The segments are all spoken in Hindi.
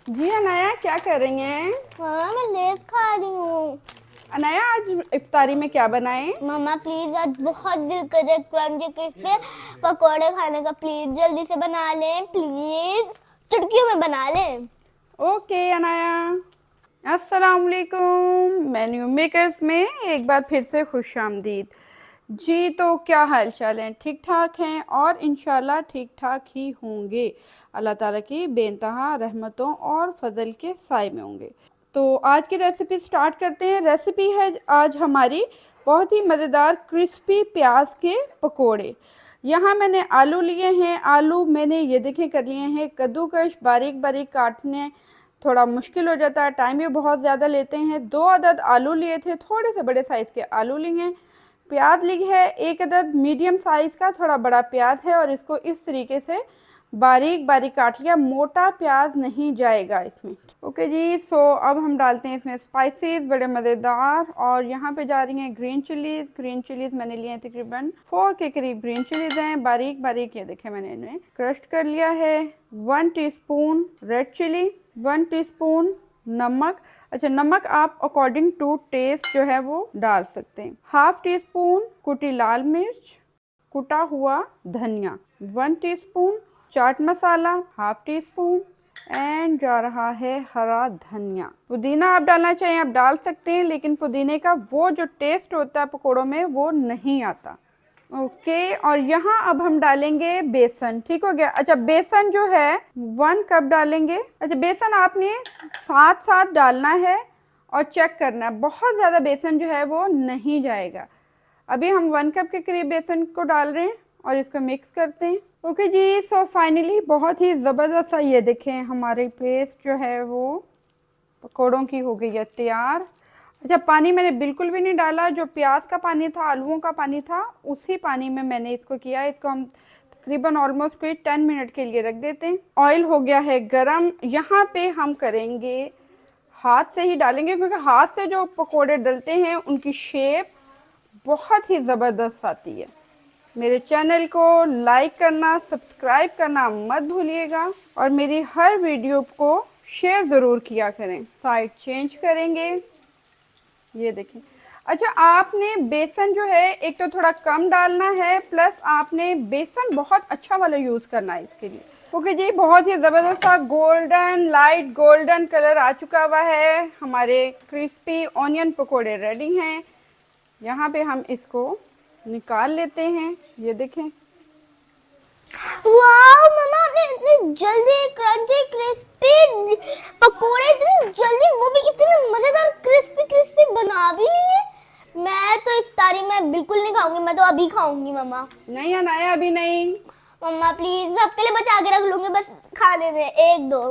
जी अनाया, क्या कर रही हैं? हाँ मैं लेट खा रही हूँ। अनाया, आज इफ्तारी में क्या बनाएं? मम्मा प्लीज, आज बहुत दिल कर रहा है क्रंची क्रिस्पी पकोड़े खाने का। प्लीज जल्दी से बना लें, प्लीज चुटकियों में बना लें। ओके अनाया। अस्सलाम वालेकुम। मेन्यू मेकर्स में एक बार फिर से खुशामदीद। जी, तो क्या हाल चाल है? ठीक ठाक हैं और इंशाल्लाह ठीक ठाक ही होंगे। अल्लाह ताला की बेइंतहा रहमतों और फजल के साए में होंगे। तो आज की रेसिपी स्टार्ट करते हैं। रेसिपी है आज हमारी बहुत ही मज़ेदार क्रिस्पी प्याज के पकोड़े। यहाँ मैंने आलू लिए हैं। आलू मैंने ये देखें कर लिए हैं कद्दूकश, बारीक बारीक काटने थोड़ा मुश्किल हो जाता है, टाइम भी बहुत ज़्यादा लेते हैं। 2 अदद आलू लिए थे, थोड़े से बड़े साइज़ के आलू लिए हैं। प्याज ली है 1 अदद मीडियम साइज़ का, थोड़ा बड़ा प्याज है और इसको इस तरीके से बारीक बारीक काट लिया। मोटा प्याज नहीं जाएगा इसमें। ओके जी, सो अब हम डालते हैं इसमें स्पाइसेस बड़े मज़ेदार। और यहाँ पे जा रही हैं ग्रीन चिलीज़। ग्रीन चिलीज़ मैंने लिए हैं तकरीबन 4 के करीब ग्रीन चिलीज़ हैं, बारीक बारीक। ये देखें मैंने इन्हें क्रश कर लिया है। 1 टीस्पून रेड चिली, 1 टीस्पून नमक। अच्छा, नमक आप अकॉर्डिंग टू टेस्ट जो है वो डाल सकते हैं। 1/2 टीस्पून कुटी लाल मिर्च, कुटा हुआ धनिया, 1 teaspoon chaat masala, 1/2 teaspoon and जा रहा है हरा धनिया। पुदीना आप डालना चाहें आप डाल सकते हैं, लेकिन पुदीने का वो जो टेस्ट होता है पकोड़ों में वो नहीं आता। ओके, और यहाँ अब हम डालेंगे बेसन। ठीक हो गया। अच्छा, बेसन जो है 1 कप डालेंगे। अच्छा, बेसन आपने साथ साथ डालना है और चेक करना है, बहुत ज़्यादा बेसन जो है वो नहीं जाएगा। अभी हम 1 कप के करीब बेसन को डाल रहे हैं और इसको मिक्स करते हैं। ओके जी, सो फाइनली बहुत ही ज़बरदस्त सा ये देखें हमारी पेस्ट जो है वो पकौड़ों की हो गई है तैयार। अच्छा, पानी मैंने बिल्कुल भी नहीं डाला। जो प्याज का पानी था, आलूओं का पानी था, उसी पानी में मैंने इसको किया। इसको हम तकरीबन ऑलमोस्ट कोई 10 मिनट के लिए रख देते हैं। ऑयल हो गया है गरम। यहाँ पे हम करेंगे हाथ से ही डालेंगे, क्योंकि हाथ से जो पकोड़े डलते हैं उनकी शेप बहुत ही ज़बरदस्त आती है। मेरे चैनल को लाइक करना, सब्सक्राइब करना मत भूलिएगा और मेरी हर वीडियो को शेयर ज़रूर किया करें। साइड चेंज करेंगे, ये देखें। अच्छा, आपने बेसन जो है एक तो थोड़ा कम डालना है, प्लस आपने बेसन बहुत अच्छा वाला यूज़ करना है इसके लिए। ओके जी, बहुत ही ज़बरदस्त सा गोल्डन, लाइट गोल्डन कलर आ चुका हुआ है। हमारे क्रिस्पी ऑनियन पकोड़े रेडी हैं। यहाँ पे हम इसको निकाल लेते हैं। ये देखें। वाह मम्मा, आपने इतनी जल्दी क्रंची क्रिस्पी पकोड़े इतनी जल्दी, वो भी इतने मजेदार क्रिस्पी क्रिस्पी बना भी लिए। मैं तो इफ्तारी में बिल्कुल नहीं खाऊंगी, मैं तो अभी खाऊंगी मम्मा। नहीं अनाया, अभी नहीं। मम्मा प्लीज, सबके लिए बचा के रख लूंगी, बस खाने में 1-2।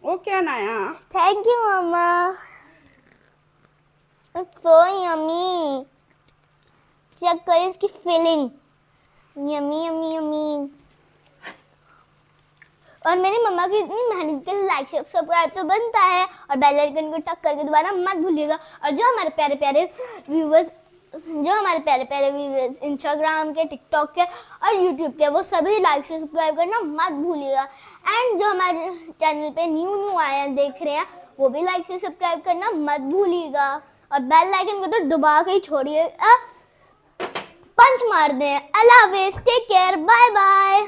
Okay Anaya. Thank you mumma. So yummy. Check करें इसकी फीलिंग। Yummy yummy yummy. और मेरी मम्मा की इतनी मेहनत के लिए लाइक शेयर सब्सक्राइब तो बनता है, और बेल आइकन को टक करके दबाना मत भूलिएगा। और जो हमारे प्यारे प्यारे व्यूवर्स इंस्टाग्राम के, टिकटॉक के और यूट्यूब के, वो सभी लाइक शेयर सब्सक्राइब करना मत भूलिएगा। एंड जो हमारे चैनल पे न्यू आए हैं, देख रहे हैं, वो भी लाइक शेयर सब्सक्राइब करना मत भूलिएगा। और बेल आइकन को तो दबा के ही छोड़िए, पंच मार दें। अल्लाह हाफिज़, टेक केयर, बाय बाय।